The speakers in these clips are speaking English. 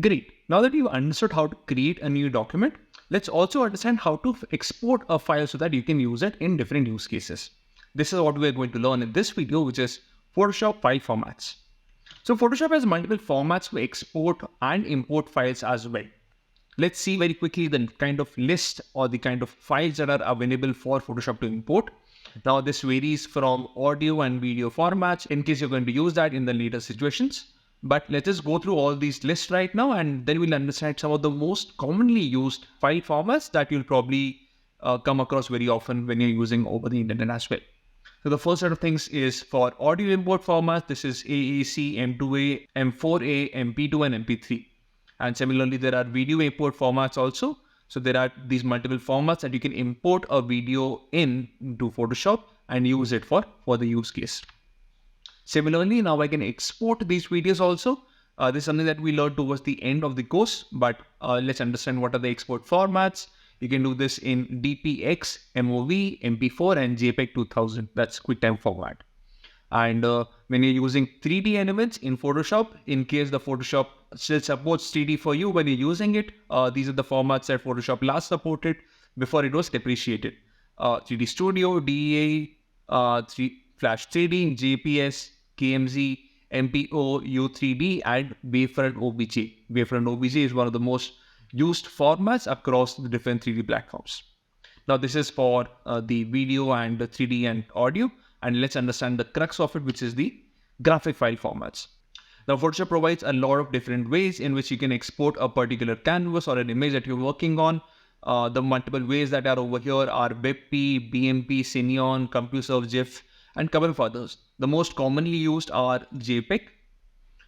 Great. Now that you've understood how to create a new document, let's also understand how to export a file so that you can use it in different use cases. This is what we're going to learn in this video, which is Photoshop file formats. So Photoshop has multiple formats to export and import files as well. Let's see very quickly the kind of list or the kind of files that are available for Photoshop to import. Now this varies from audio and video formats in case you're going to use that in the later situations. But let's just go through all these lists right now, and then we'll understand some of the most commonly used file formats that you'll probably come across very often when you're using over the internet as well. So the first set of things is for audio import formats. This is AAC, M2A, M4A, MP2 and MP3. And similarly, there are video import formats also. So there are these multiple formats that you can import a video into Photoshop and use it for the use case. Similarly, now I can export these videos also. This is something that we learned towards the end of the course, but let's understand what are the export formats. You can do this in DPX, MOV, MP4 and JPEG 2000. That's QuickTime format. And when you're using 3D elements in Photoshop, in case the Photoshop still supports 3D for you when you're using it, these are the formats that Photoshop last supported before it was depreciated. 3D Studio, DEA, Flash 3D, JPS, KMZ, MPO, U3D and Wavefront OBJ. Wavefront OBJ is one of the most used formats across the different 3D platforms. Now this is for the video and the 3D and audio. And let's understand the crux of it, which is the graphic file formats. Now Photoshop provides a lot of different ways in which you can export a particular canvas or an image that you're working on. The multiple ways that are over here are WebP, BMP, Cineon, CompuServe, GIF, and couple of others. The most commonly used are JPEG.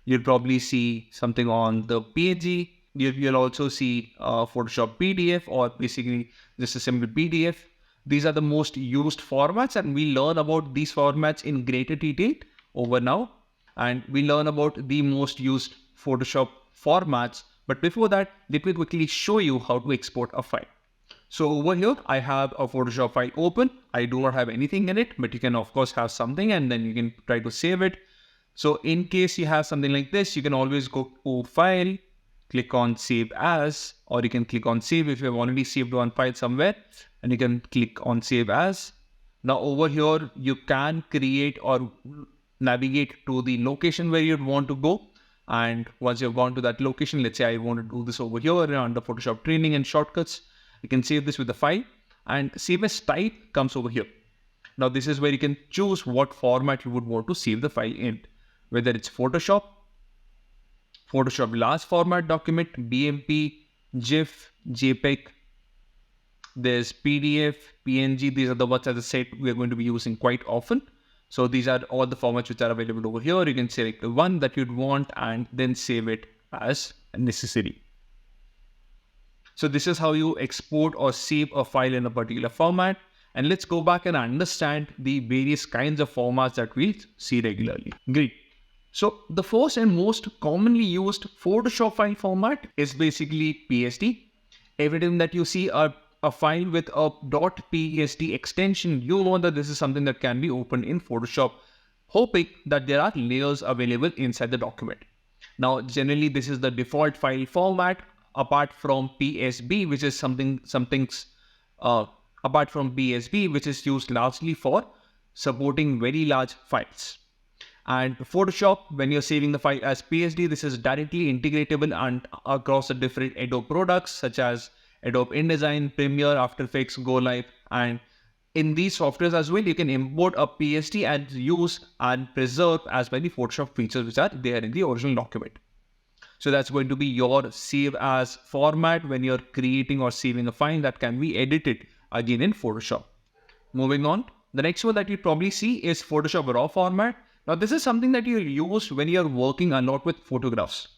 You'll probably see something on the PNG. You'll also see Photoshop PDF or basically just a simple PDF. These are the most used formats, and we learn about these formats in greater detail over now. And we learn about the most used Photoshop formats. But before that, let me quickly show you how to export a file. So over here, I have a Photoshop file open. I do not have anything in it, but you can of course have something and then you can try to save it. So in case you have something like this, you can always go to File, click on Save As, or you can click on Save if you have already saved one file somewhere, and you can click on Save As. Now over here, you can create or navigate to the location where you want to go. And once you've gone to that location, let's say I want to do this over here under Photoshop Training and Shortcuts, you can save this with the file, and Save As Type comes over here. Now this is where you can choose what format you would want to save the file in, whether it's Photoshop large format document, BMP, GIF, JPEG, there's PDF, PNG. These are the ones, as I said, we are going to be using quite often. So these are all the formats which are available over here. You can select the one that you'd want and then save it as necessary. So this is how you export or save a file in a particular format. And let's go back and understand the various kinds of formats that we see regularly. Great. So the first and most commonly used Photoshop file format is basically PSD. Every time that you see a file with a .psd extension, you know that this is something that can be opened in Photoshop, hoping that there are layers available inside the document. Now, generally, this is the default file format, apart from PSB, which is apart from PSB, which is used largely for supporting very large files. And Photoshop, when you're saving the file as PSD, this is directly integratable and across the different Adobe products such as Adobe InDesign, Premiere, After Effects, Go Live, and in these softwares as well, you can import a PSD and use and preserve as many Photoshop features which are there in the original document. So that's going to be your save as format when you're creating or saving a file that can be edited again in Photoshop. Moving on, the next one that you probably see is Photoshop RAW format. Now this is something that you use when you're working a lot with photographs.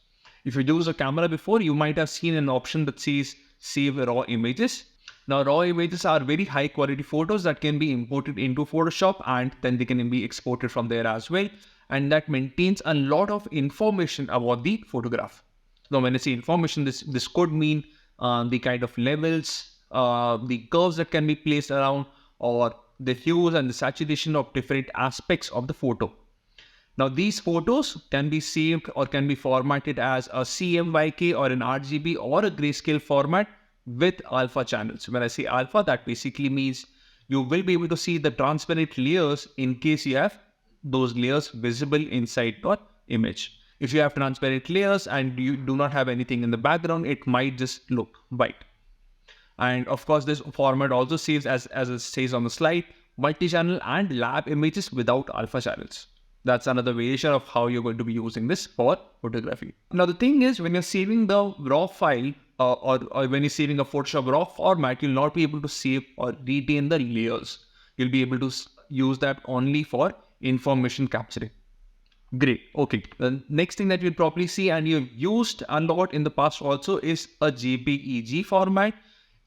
If you use a camera before, you might have seen an option that says Save Raw Images. Now raw images are very high quality photos that can be imported into Photoshop and then they can be exported from there as well. And that maintains a lot of information about the photograph. Now when I say information, this could mean the kind of levels, the curves that can be placed around, or the hues and the saturation of different aspects of the photo. Now, these photos can be saved or can be formatted as a CMYK or an RGB or a grayscale format with alpha channels. When I say alpha, that basically means you will be able to see the transparent layers in case you have those layers visible inside your image. If you have transparent layers and you do not have anything in the background, it might just look white. And of course, this format also saves, as it says on the slide, multi-channel and lab images without alpha channels. That's another variation of how you're going to be using this for photography. Now, the thing is, when you're saving the raw file or when you're saving a Photoshop raw format, you'll not be able to save or retain the layers. You'll be able to use that only for information capturing. Great. Okay. The next thing that you'll probably see and you've used a lot in the past also is a JPEG format.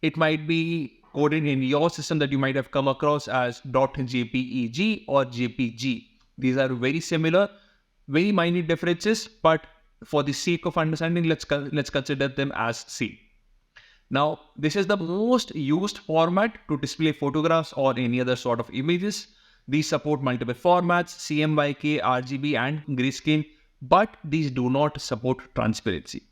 It might be coded in your system that you might have come across as .jpeg or JPG. These are very similar, very minor differences, but for the sake of understanding, let's consider them as same. Now, this is the most used format to display photographs or any other sort of images. These support multiple formats, CMYK, RGB, and grayscale, but these do not support transparency.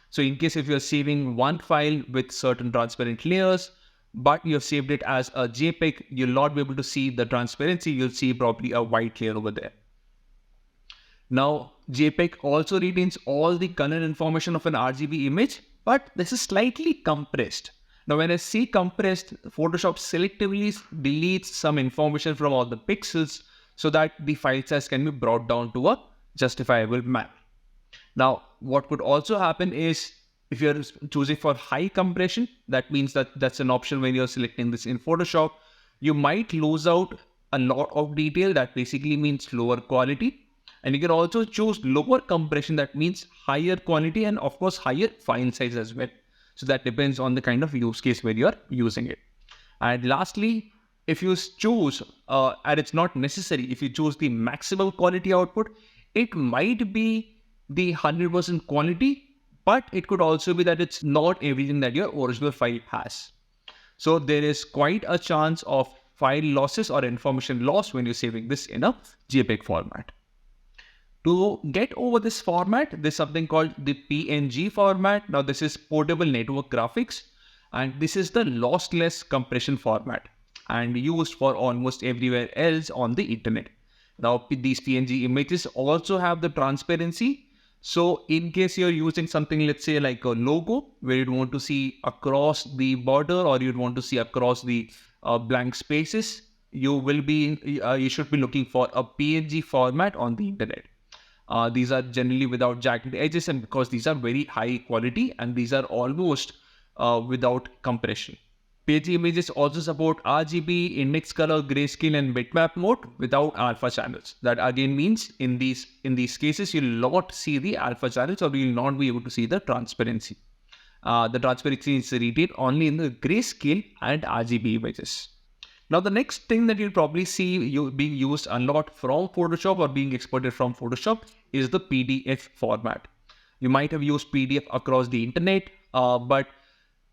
So in case if you're saving one file with certain transparent layers, but you've saved it as a JPEG, you'll not be able to see the transparency. You'll see probably a white layer over there. Now, JPEG also retains all the color information of an RGB image, but this is slightly compressed. Now, when I say compressed, Photoshop selectively deletes some information from all the pixels so that the file size can be brought down to a justifiable manner. Now, what could also happen is if you're choosing for high compression, that means that that's an option when you're selecting this in Photoshop. You might lose out a lot of detail. That basically means lower quality. And you can also choose lower compression. That means higher quality and of course higher file size as well. So that depends on the kind of use case where you're using it. And lastly, if you choose, and it's not necessary, if you choose the maximum quality output, it might be the 100% quality, but it could also be that it's not everything that your original file has. So there is quite a chance of file losses or information loss when you're saving this in a JPEG format. To get over this format, there's something called the PNG format. Now this is portable network graphics, and this is the lossless compression format and used for almost everywhere else on the internet. Now these PNG images also have the transparency. So in case you're using something, let's say like a logo, where you'd want to see across the border or you'd want to see across the blank spaces, you should be looking for a PNG format on the internet. These are generally without jagged edges, and because these are very high quality and these are almost without compression. PNG images also support RGB, index color, grayscale, and bitmap mode without alpha channels. That again means in these cases, you'll not see the alpha channels or you'll not be able to see the transparency. The transparency is retained only in the grayscale and RGB images. Now, the next thing that you'll probably see being used a lot from Photoshop or being exported from Photoshop is the PDF format. You might have used PDF across the internet, but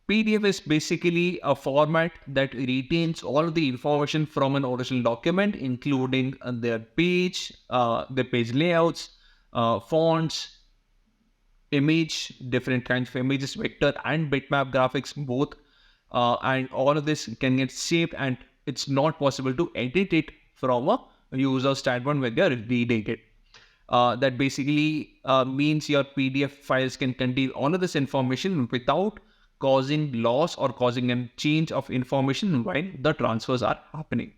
PDF is basically a format that retains all of the information from an original document, including their page layouts, fonts, image, different kinds of images, vector and bitmap graphics, both. And all of this can get saved, and it's not possible to edit it from a user standpoint when they're reading it. That basically means your PDF files can contain all of this information without causing loss or causing a change of information when the transfers are happening.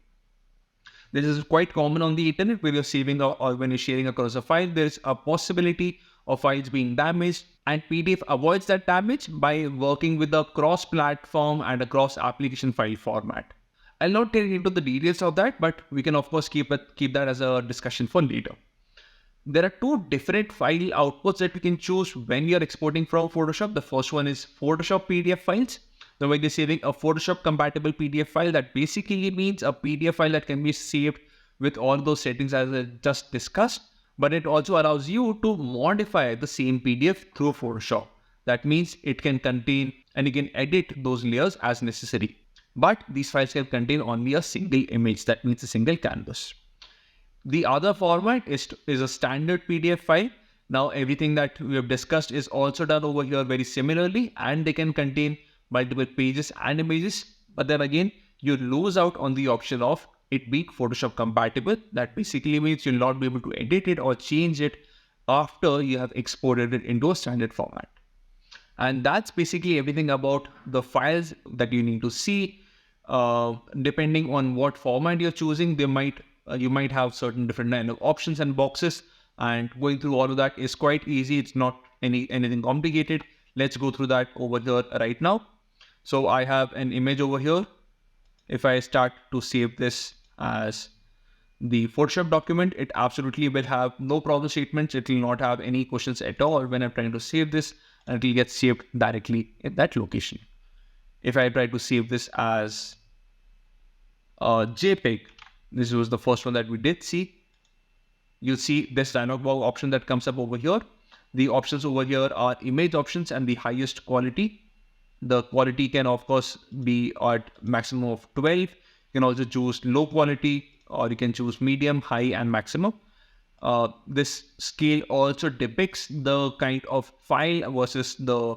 This is quite common on the internet where you're saving or when you're sharing across a file, there's a possibility of files being damaged, and PDF avoids that damage by working with a cross-platform and a cross-application file format. I'll not get into the details of that, but we can of course keep that as a discussion for later. There are two different file outputs that we can choose when you're exporting from Photoshop. The first one is Photoshop PDF files. Now, when you're saving a Photoshop compatible PDF file, that basically means a PDF file that can be saved with all those settings as I just discussed, but it also allows you to modify the same PDF through Photoshop. That means it can contain and you can edit those layers as necessary. But these files can contain only a single image, that means a single canvas. The other format is a standard PDF file. Now everything that we have discussed is also done over here very similarly, and they can contain multiple pages and images. But then again, you lose out on the option of it being Photoshop compatible. That basically means you'll not be able to edit it or change it after you have exported it into a standard format. And that's basically everything about the files that you need to see. Depending on what format you're choosing, you might have certain different kind of options and boxes, and going through all of that is quite easy. It's not anything complicated. Let's go through that over here right now. So I have an image over here. If I start to save this as the Photoshop document, it absolutely will have no problem statements. It will not have any questions at all when I'm trying to save this, and it will get saved directly in that location. If I try to save this as a JPEG, this was the first one that we did see. You'll see this dialog box option that comes up over here. The options over here are image options and the highest quality. The quality can of course be at maximum of 12. You can also choose low quality, or you can choose medium, high, and maximum. This scale also depicts the kind of file versus the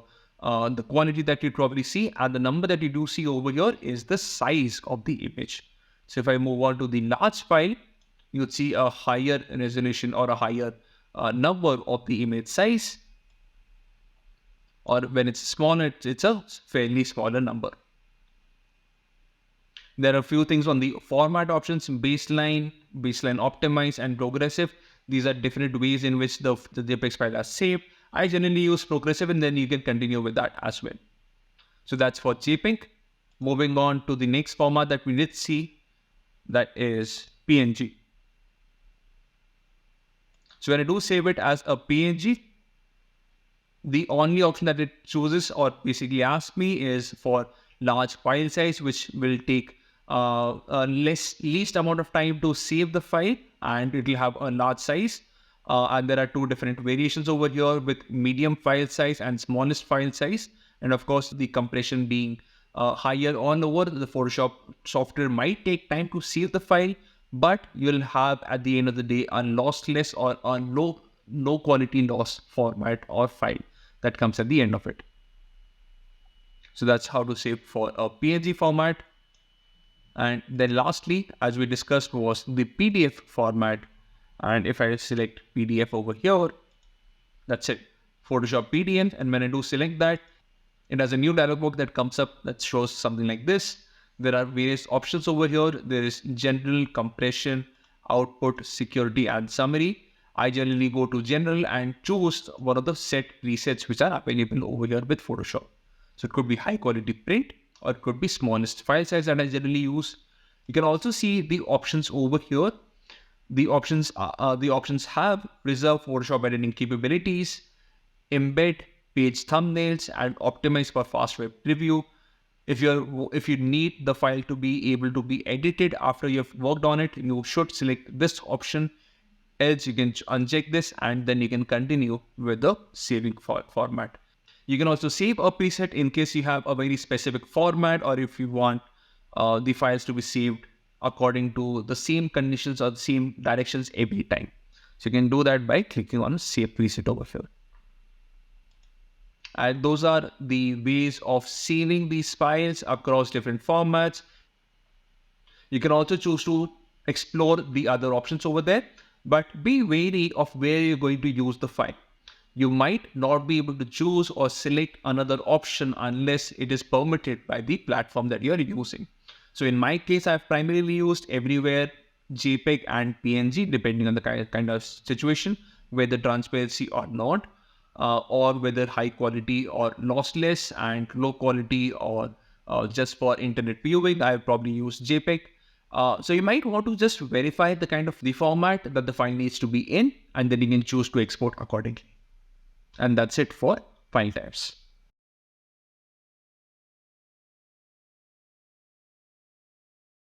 quality that you probably see, and the number that you do see over here is the size of the image. So if I move on to the large file, you'd see a higher resolution or a higher number of the image size, or when it's smaller, it's a fairly smaller number. There are a few things on the format options: baseline, baseline optimize, and progressive. These are different ways in which the JPEG file are saved. I generally use progressive, and then you can continue with that as well. So that's for JPEG. Moving on to the next format that we did see, that is PNG. So when I do save it as a PNG, the only option that it chooses or basically asks me is for large file size, which will take least amount of time to save the file, and it will have a large size. And there are two different variations over here with medium file size and smallest file size. And of course, the compression being higher or lower, the Photoshop software might take time to save the file, but you'll have at the end of the day a lossless or a low quality loss format or file that comes at the end of it. So that's how to save for a PNG format. And then lastly, as we discussed, was the PDF format. And if I select PDF over here, that's it, Photoshop PDF. And when I do select that, it has a new dialog box that comes up that shows something like this. There are various options over here. There is general, compression, output, security, and summary. I generally go to general and choose one of the set presets which are available over here with Photoshop. So it could be high quality print, or it could be smallest file size that I generally use. You can also see the options over here. The options have reserved Photoshop editing capabilities, embed page thumbnails, and optimize for fast web preview. If you need the file to be able to be edited after you've worked on it, you should select this option. Else you can uncheck this, and then you can continue with the saving format. You can also save a preset in case you have a very specific format, or if you want the files to be saved according to the same conditions or the same directions every time. So you can do that by clicking on Save Preset over here. And those are the ways of saving these files across different formats. You can also choose to explore the other options over there, but be wary of where you're going to use the file. You might not be able to choose or select another option unless it is permitted by the platform that you're using. So in my case, I've primarily used everywhere JPEG and PNG, depending on the kind of situation, whether transparency or not, or whether high quality or lossless, and low quality or just for internet viewing. I've probably used JPEG. So you might want to just verify the kind of the format that the file needs to be in, and then you can choose to export accordingly. And that's it for file types.